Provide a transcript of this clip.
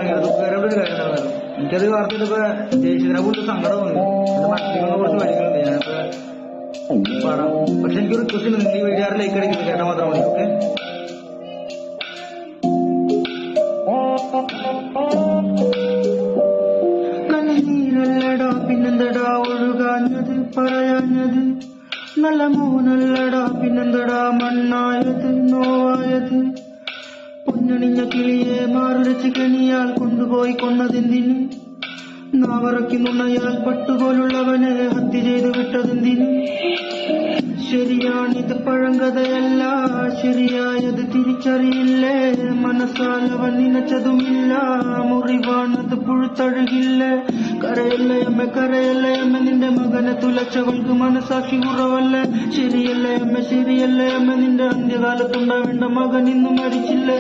ഭയങ്കര ദുഃഖകരമായ ഒരു കാര്യം നടന്നത്. എനിക്കത് വാർത്തയിലിപ്പോ ജയിച്ചതിനെ കൂടുതൽ സങ്കടം വന്നു. എന്റെ മനസ്സിലുള്ള കുറച്ച് വരികളുണ്ട് ഞാനിപ്പോ പാടാം. പക്ഷെ എനിക്കൊരു റിക്വസ്റ്റ് ഉണ്ട്, നിങ്ങൾ ഈ വീഡിയോ ലൈക്ക് അടിക്കുന്നത് കേട്ടാൽ മാത്രം മതി. ഓക്കെ, കണ്ണീരല്ലടാ പിന്നെന്തടാ ഒഴുകാഞ്ഞത് പറയാഞ്ഞത്, നല്ല മോനല്ലടാ പിന്നെന്തടാ മണ്ണായത് നോവായത്, പൊന്നണിഞ്ഞ കിളിയെ മാറുരച്ച് കെണിയാൽ കൊണ്ടുപോയി കൊന്നതെന്തിന്, നാവറക്കി നുണയാൽ പട്ടുപോലുള്ളവനെ ഹത്യ ചെയ്തു വിട്ടതെന്തിന്. ശരിയാണിത് പഴങ്കഥയല്ല, ശരിയായത് തിരിച്ചറിയില്ലേ, മനസ്സാലവൻ നനച്ചതുമില്ല, മുറിവാണത് പുഴുത്തഴുകില്ലേ. കരയല്ലയമ്മ കരയല്ലയമ്മ, നിന്റെ മകനെ തുലച്ചവൾക്ക് മനസാക്ഷി കുറവല്ലേ. ശരിയല്ലയമ്മ ശരിയല്ലയമ്മ, നിന്റെ അന്ത്യകാലത്തുണ്ടാവേണ്ട മകൻ ഇന്ന് മരിച്ചില്ലേ.